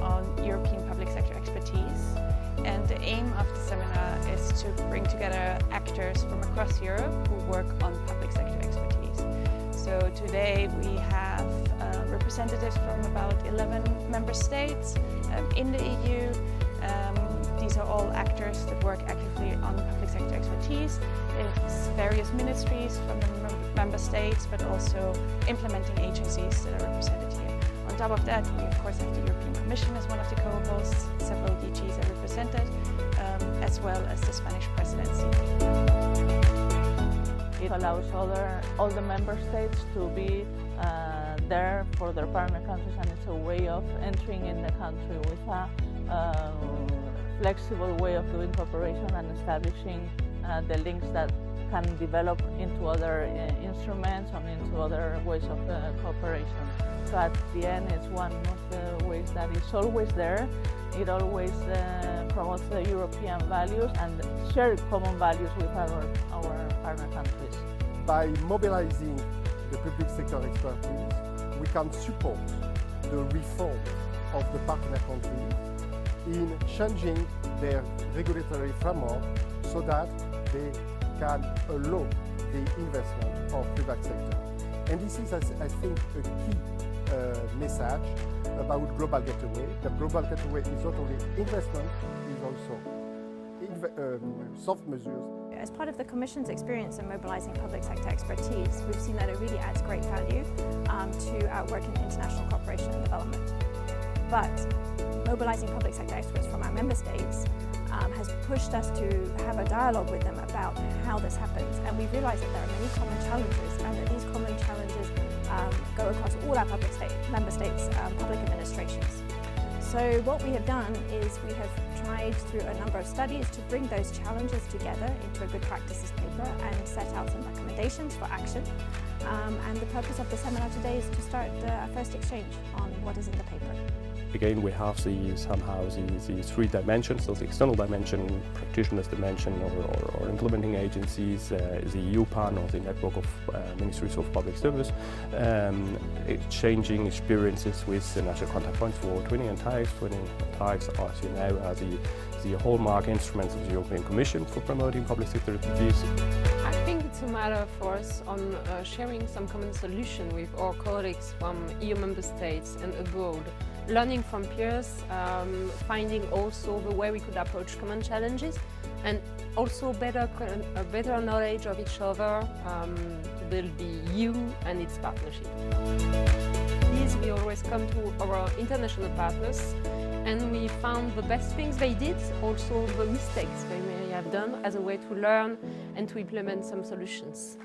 on European public sector expertise. And the aim of the seminar is to bring together actors from across Europe who work on public sector expertise. So today we have representatives from about 11 member states in the EU. These are all actors that work actively on public sector expertise. It's various ministries from the member states, but also implementing agencies that are represented here. On top of that, we of course have the European Commission as one of the co-hosts. Several DGs are represented, as well as the Spanish presidency. It allows all the member states to be there for their partner countries, and it's a way of entering in the country with a flexible way of doing cooperation and establishing the links that can develop into other instruments and into other ways of cooperation. So at the end, it's one of the ways that is always there. It always promotes the European values and shared common values with our partner countries. By mobilizing the public sector expertise, we can support the reform of the partner countries in changing their regulatory framework so that they can allow the investment of private sector. And this is, I think, a key message about Global Gateway. The Global Gateway is not only investment, it is also soft measures. As part of the Commission's experience in mobilising public sector expertise, we've seen that it really adds great value to our work in international cooperation and development. But mobilising public sector experts from our member states has pushed us to have a dialogue with them about how this happens, and we realise that there are many common challenges, and that these common challenges go across all our member states' public administrations. So what we have done is we have tried through a number of studies to bring those challenges together into a good practices paper and set out some recommendations for action. And the purpose of the seminar today is to start a first exchange on what is in the paper. Again, we have the three dimensions, so the external dimension, practitioners dimension, or implementing agencies, the EU-PAN, or the network of ministries of public service, exchanging experiences with the national contact points for twinning and TAEX. Twinning and TAEX, as you know, are the hallmark instruments of the European Commission for promoting public sector expertise. I think it's a matter for us on sharing some common solution with our colleagues from EU member states and abroad, learning from peers, finding also the way we could approach common challenges, and also a better knowledge of each other to build the EU and its partnership. We always come to our international partners, and we found the best things they did, also the mistakes they may have done, as a way to learn and to implement some solutions.